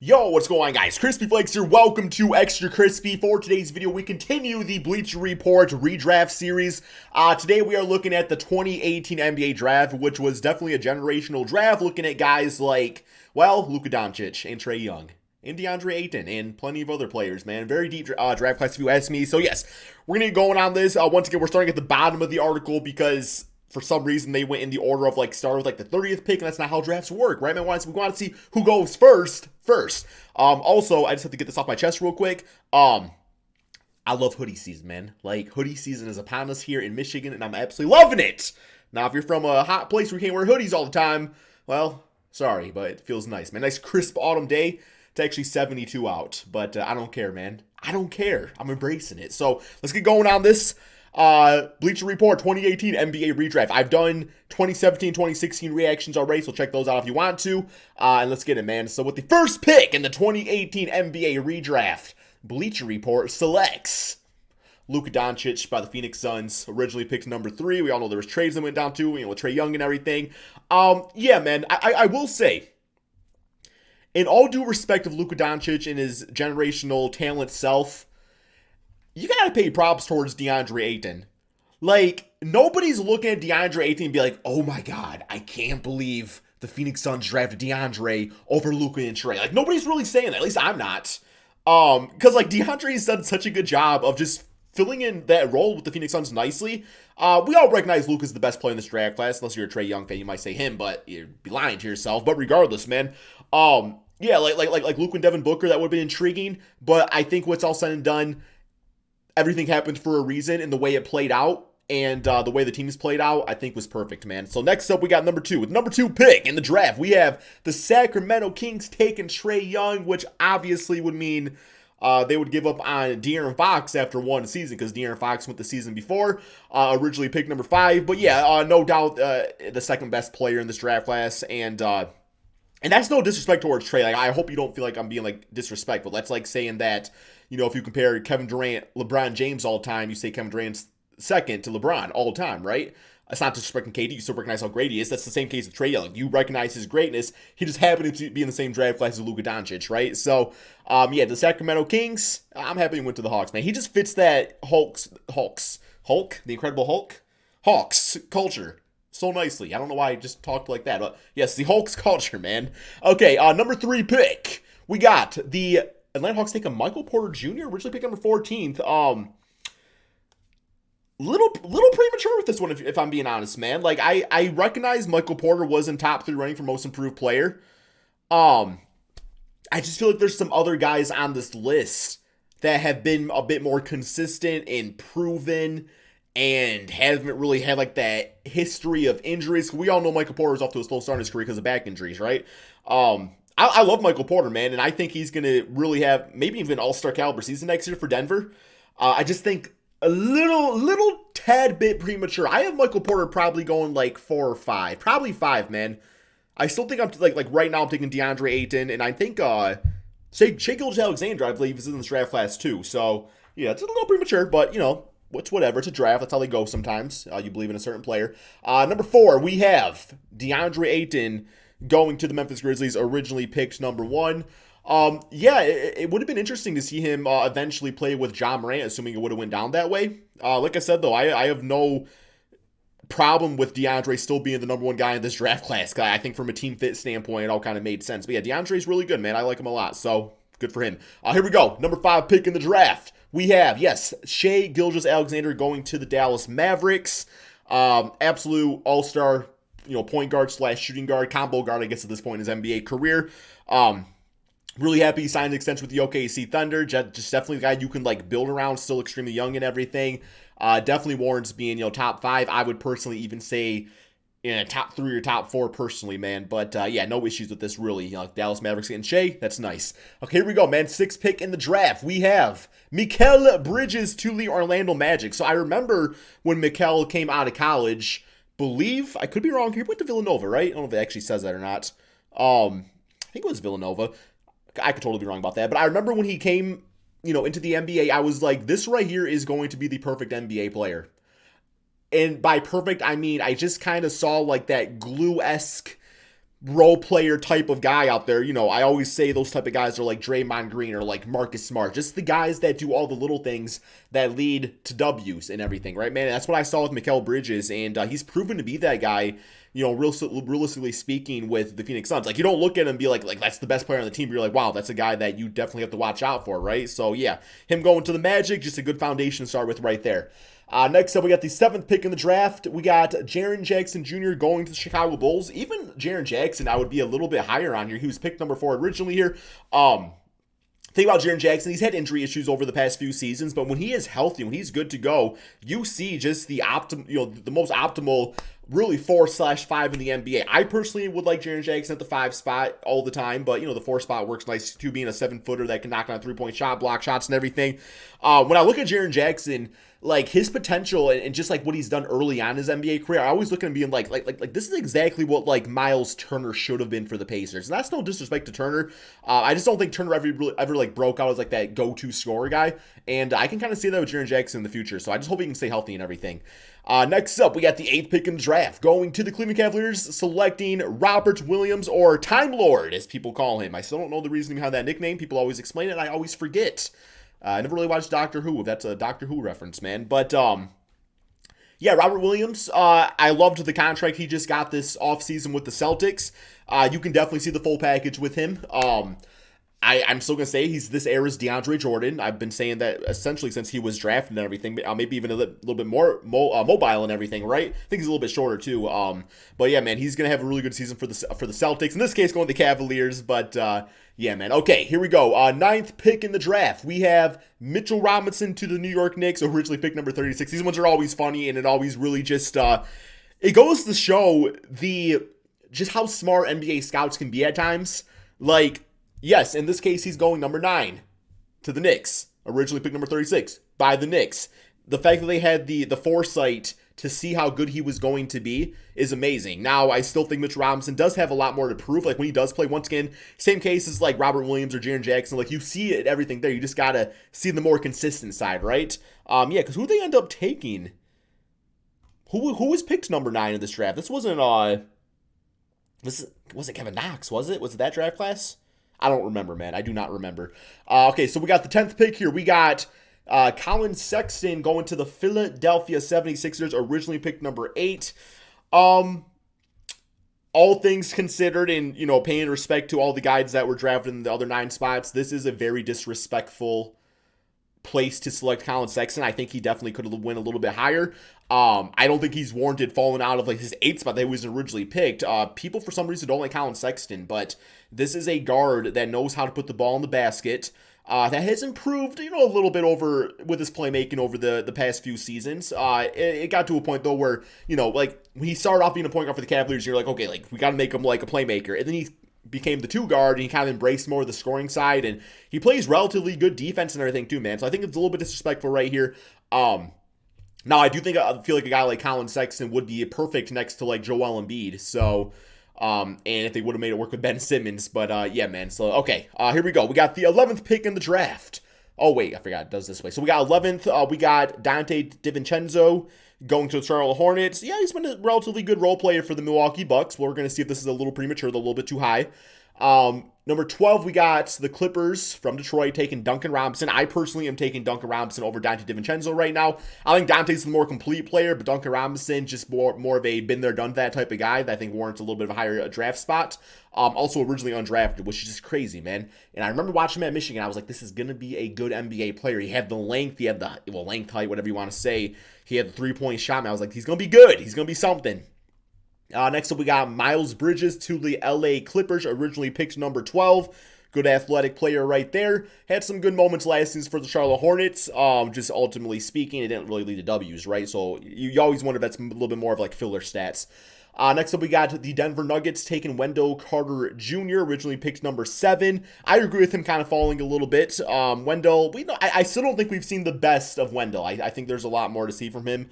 Yo, what's going on, guys? Crispy Flakes here. Welcome to Extra Crispy. For today's video, we continue the Bleacher Report redraft series. Today we are looking at the 2018 NBA draft, which was definitely a generational draft, looking at guys like, well, Luka Doncic and Trae Young and Deandre Ayton and plenty of other players, man. Very deep draft class if you ask me. So yes, we're going to get going on this. Once again, we're starting at the bottom of the article because for some reason they went in the order of start with the 30th pick, and that's not how drafts work, right, man? We want to see who goes first. Also, I just have to get this off my chest real quick. I love hoodie season, man. Hoodie season is upon us here in Michigan, and I'm absolutely loving it. Now, if you're from a hot place where you can't wear hoodies all the time, well, sorry, but it feels nice, man. Nice crisp autumn day. It's actually 72 out, but I don't care, man. I don't care. I'm embracing it. So let's get going on this. Bleacher Report 2018 NBA redraft. I've done 2017, 2016 reactions already, so check those out if you want to. And let's get it, man. So with the first pick in the 2018 NBA redraft, Bleacher Report selects Luka Doncic by the Phoenix Suns. Originally picked number 3. We all know there was trades that went down to, with Trae Young and everything. Yeah, man, I will say, in all due respect of Luka Doncic and his generational talent self, you gotta pay props towards Deandre Ayton. Nobody's looking at Deandre Ayton and be like, oh my god, I can't believe the Phoenix Suns drafted Deandre over Luka and Trae. Nobody's really saying that. At least I'm not. Because Deandre has done such a good job of just filling in that role with the Phoenix Suns nicely. We all recognize Luka's the best player in this draft class. Unless you're a Trae Young fan, you might say him, but you'd be lying to yourself. But regardless, man, yeah, like Luka and Devin Booker, that would have been intriguing. But I think what's all said and done, everything happened for a reason, and the way it played out and the way the teams played out, I think was perfect, man. So next up, we got number 2. With number 2 pick in the draft, we have the Sacramento Kings taking Trae Young, which obviously would mean they would give up on De'Aaron Fox after one season because De'Aaron Fox went the season before, originally picked number 5. But yeah, no doubt the second best player in this draft class, and that's no disrespect towards Trae. I hope you don't feel like I'm being disrespectful. That's like saying that, if you compare Kevin Durant, LeBron James all time, you say Kevin Durant's second to LeBron all time, right? That's not disrespecting KD. You still recognize how great he is. That's the same case with Trae Young. You recognize his greatness. He just happened to be in the same draft class as Luka Doncic, right? So, yeah, the Sacramento Kings, I'm happy he went to the Hawks, man. He just fits that Hulk, the Incredible Hulk, Hawks culture so nicely. I don't know why I just talked like that, but yes, the Hawks culture, man. Okay, number 3 pick. We got the Atlanta Hawks taking Michael Porter Jr., originally picked number 14th. Little premature with this one, if I'm being honest, man. I recognize Michael Porter was in top 3 running for most improved player. I just feel like there's some other guys on this list that have been a bit more consistent and proven and haven't really had that history of injuries. We all know Michael Porter was off to a slow start in his career because of back injuries, right? I love Michael Porter, man, and I think he's going to really have maybe even an all-star caliber season next year for Denver. I just think a little tad bit premature. I have Michael Porter probably going 4 or 5. Probably 5, man. I still think I'm right now I'm taking Deandre Ayton, and I think Shai Gilgeous-Alexander, I believe, is in this draft class too. So yeah, it's a little premature, but it's whatever. It's a draft. That's how they go sometimes. You believe in a certain player. Number 4, we have DeAndre Ayton going to the Memphis Grizzlies, originally picked number 1. Yeah, it would have been interesting to see him eventually play with John Morant, assuming it would have went down that way. Like I said, though, I have no problem with DeAndre still being the number 1 guy in this draft class. I think from a team fit standpoint, it all kind of made sense. But yeah, DeAndre's really good, man. I like him a lot, so good for him. Here we go. Number 5 pick in the draft. We have, yes, Shai Gilgeous-Alexander going to the Dallas Mavericks. Absolute all-star, point guard / shooting guard, combo guard, I guess, at this point in his NBA career. Really happy he signed an extension with the OKC Thunder. Just definitely a guy you can build around, still extremely young and everything. Definitely warrants being, top 5. I would personally even say in a top 3 or top 4 personally, man. But yeah, no issues with this really. Dallas Mavericks getting Shai, that's nice. Okay, here we go, man. 6th pick in the draft. We have Mikal Bridges to the Orlando Magic. So I remember when Mikal came out of college, I could be wrong, he went to Villanova, right? I don't know if it actually says that or not. I think it was Villanova. I could totally be wrong about that. But I remember when he came, into the NBA, I was like, this right here is going to be the perfect NBA player. And by perfect, I mean, I just kind of saw that glue-esque role player type of guy out there. You know, I always say those type of guys are like Draymond Green or like Marcus Smart, just the guys that do all the little things that lead to W's and everything, right, man? And that's what I saw with Mikal Bridges, and he's proven to be that guy. You know, realistically speaking, with the Phoenix Suns, like you don't look at him and be like that's the best player on the team. But you're like, wow, that's a guy that you definitely have to watch out for, right? So yeah, him going to the Magic, just a good foundation to start with right there. Next up, we got the 7th pick in the draft. We got Jaren Jackson Jr. going to the Chicago Bulls. Even Jaren Jackson, I would be a little bit higher on here. He was picked number 4 originally here. Think about Jaren Jackson. He's had injury issues over the past few seasons, but when he is healthy, when he's good to go, you see just the the most optimal, really 4/5 in the NBA. I personally would like Jaren Jackson at the 5 spot all the time, but the 4 spot works nice too, being a 7-footer that can knock on a 3-point shot, block shots, and everything. When I look at Jaren Jackson, like his potential and just like what he's done early on in his NBA career, I always look at him being like this is exactly what like Miles Turner should have been for the Pacers. And that's no disrespect to Turner. I just don't think Turner ever like broke out as like that go-to scorer guy. And I can kind of see that with Jaren Jackson in the future. So I just hope he can stay healthy and everything. Next up, we got the 8th pick in the draft, going to the Cleveland Cavaliers, selecting Robert Williams, or Time Lord, as people call him. I still don't know the reason behind that nickname. People always explain it, and I always forget. I never really watched Doctor Who, if that's a Doctor Who reference, man. But, yeah, Robert Williams, I loved the contract he just got this offseason with the Celtics. You can definitely see the full package with him. I'm still going to say he's this era's DeAndre Jordan. I've been saying that essentially since he was drafted and everything, maybe even a little bit more mobile and everything, right? I think he's a little bit shorter too. But yeah, man, he's going to have a really good season for the Celtics. In this case, going to the Cavaliers, but yeah, man. Okay, here we go. 9th pick in the draft. We have Mitchell Robinson to the New York Knicks, originally picked number 36. These ones are always funny, and it always really just it goes to show just how smart NBA scouts can be at times. Like, yes, in this case, he's going number 9 to the Knicks, originally picked number 36 by the Knicks. The fact that they had the foresight to see how good he was going to be is amazing. Now, I still think Mitchell Robinson does have a lot more to prove. Like, when he does play, once again, same case as like Robert Williams or Jaren Jackson. Like, you see it, everything there. You just got to see the more consistent side, right? Yeah, because who they end up taking? Who was picked number 9 in this draft? This wasn't, was it Kevin Knox, was it? Was it that draft class? I don't remember, man. I do not remember. Okay, so we got the 10th pick here. We got Colin Sexton going to the Philadelphia 76ers, originally picked number 8. All things considered, and, paying respect to all the guys that were drafted in the other 9 spots, this is a very disrespectful place to select Colin Sexton. I think he definitely could have went a little bit higher. I don't think he's warranted falling out of like his 8th spot that he was originally picked. People for some reason don't like Colin Sexton, but this is a guard that knows how to put the ball in the basket. That has improved, a little bit over with his playmaking over the past few seasons. It got to a point though where, like when he started off being a point guard for the Cavaliers, you're like, okay, like we got to make him like a playmaker, and then he became the 2 guard and he kind of embraced more of the scoring side, and he plays relatively good defense and everything too, man. So I think it's a little bit disrespectful right here. Now I feel like a guy like Colin Sexton would be perfect next to like Joel Embiid. So, and if they would have made it work with Ben Simmons, but yeah, man. So okay, here we go. We got the 11th pick in the draft. Oh wait, I forgot it does this way. So we got 11th. We got Dante DiVincenzo going to the Charlotte Hornets. Yeah, he's been a relatively good role player for the Milwaukee Bucks. We're going to see if this is a little premature, a little bit too high. Number 12, we got the Clippers from Detroit taking Duncan Robinson. I personally am taking Duncan Robinson over Dante DiVincenzo right now. I think Dante's the more complete player, but Duncan Robinson just more of a been there, done that type of guy that I think warrants a little bit of a higher draft spot. Also originally undrafted, which is just crazy, man. And I remember watching him at Michigan. I was like, this is going to be a good NBA player. He had the length. He had the length, height, whatever you want to say. He had the 3-point shot. And I was like, he's going to be good. He's going to be something. Next up, we got Miles Bridges to the LA Clippers, originally picked number 12. Good athletic player right there. Had some good moments last season for the Charlotte Hornets. Just ultimately speaking, it didn't really lead to W's, right? So you always wonder if that's a little bit more of like filler stats. Next up, we got the Denver Nuggets taking Wendell Carter Jr., originally picked number 7. I agree with him kind of falling a little bit. Wendell, I still don't think we've seen the best of Wendell. I think there's a lot more to see from him.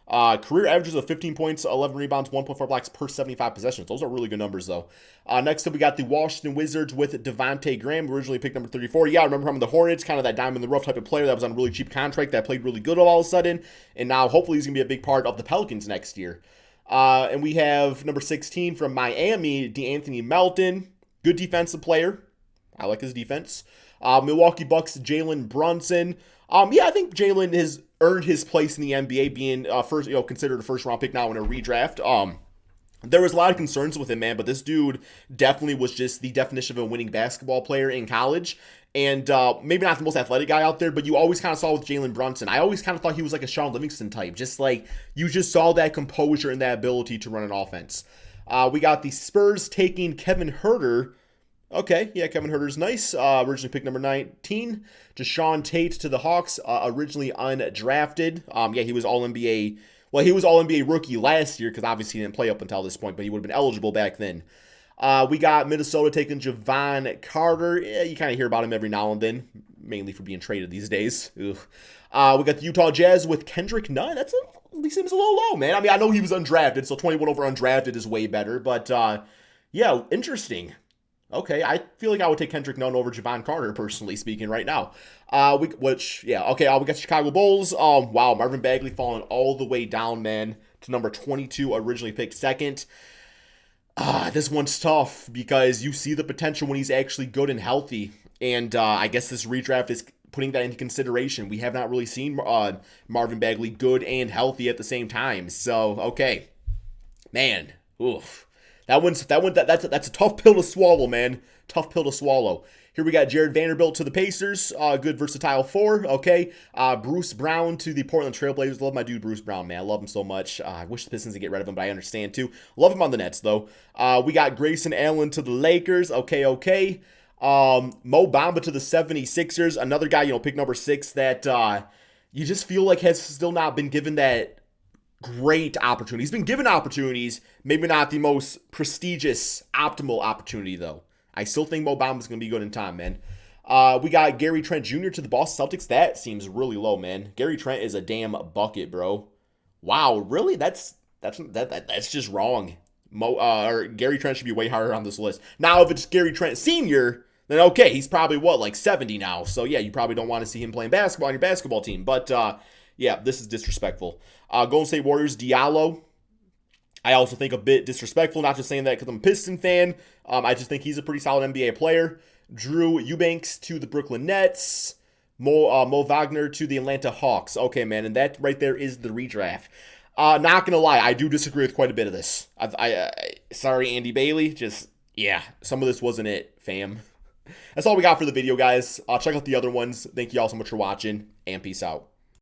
Career averages of 15 points, 11 rebounds, 1.4 blocks per 75 possessions. Those are really good numbers, though. Next up, we got the Washington Wizards with Devontae Graham, originally picked number 34. Yeah, I remember him in the Hornets, kind of that diamond in the rough type of player that was on a really cheap contract that played really good all of a sudden. And now, hopefully, he's going to be a big part of the Pelicans next year. And we have number 16 from Miami, De'Anthony Melton. Good defensive player. I like his defense. Milwaukee Bucks, Jalen Brunson. Yeah, I think Jalen has earned his place in the NBA, being first, considered a first-round pick now in a redraft. There was a lot of concerns with him, man, but this dude definitely was just the definition of a winning basketball player in college. And maybe not the most athletic guy out there, but you always kind of saw with Jalen Brunson. I always kind of thought he was like a Sean Livingston type. Just like, you just saw that composure and that ability to run an offense. We got the Spurs taking Kevin Huerter. Okay, yeah, Kevin Huerter's nice. Originally picked number 19. Deshaun Tate to the Hawks, originally undrafted. Yeah, he was All-NBA. Well, he was All-NBA rookie last year because obviously he didn't play up until this point, but he would have been eligible back then. We got Minnesota taking Javon Carter. Yeah, you kind of hear about him every now and then, mainly for being traded these days. Ugh. We got the Utah Jazz with Kendrick Nunn. He seems a little low, man. I mean, I know he was undrafted, so 21 over undrafted is way better, but yeah, interesting. Okay, I feel like I would take Kendrick Nunn over Javon Carter, personally speaking, right now. We got Chicago Bulls. Wow, Marvin Bagley falling all the way down, man, to number 22, originally picked second. This one's tough because you see the potential when he's actually good and healthy. And I guess this redraft is putting that into consideration. We have not really seen Marvin Bagley good and healthy at the same time. So, okay. Man, oof. That's a tough pill to swallow, man. Tough pill to swallow. Here we got Jared Vanderbilt to the Pacers. Good versatile 4. Okay. Bruce Brown to the Portland Trailblazers. Love my dude Bruce Brown, man. I love him so much. I wish the Pistons would get rid of him, but I understand too. Love him on the Nets, though. We got Grayson Allen to the Lakers. Okay. Mo Bamba to the 76ers. Another guy, pick number 6 that you just feel like has still not been given that great opportunity. He's been given opportunities, maybe not the most prestigious, optimal opportunity, though. I still think Mo Bamba's going to be good in time, man. We got Gary Trent Jr. to the Boston Celtics. That seems really low, man. Gary Trent is a damn bucket, bro. Wow, really? That's just wrong. Gary Trent should be way higher on this list. Now, if it's Gary Trent Sr., then okay, he's probably, like 70 now. So, yeah, you probably don't want to see him playing basketball on your basketball team. But, yeah, this is disrespectful. Golden State Warriors, Diallo. I also think a bit disrespectful, not just saying that because I'm a Piston fan. I just think he's a pretty solid NBA player. Drew Eubanks to the Brooklyn Nets. Mo Wagner to the Atlanta Hawks. Okay, man, and that right there is the redraft. Not going to lie, I do disagree with quite a bit of this. Sorry, Andy Bailey. Just, yeah, some of this wasn't it, fam. That's all we got for the video, guys. Check out the other ones. Thank you all so much for watching, and peace out.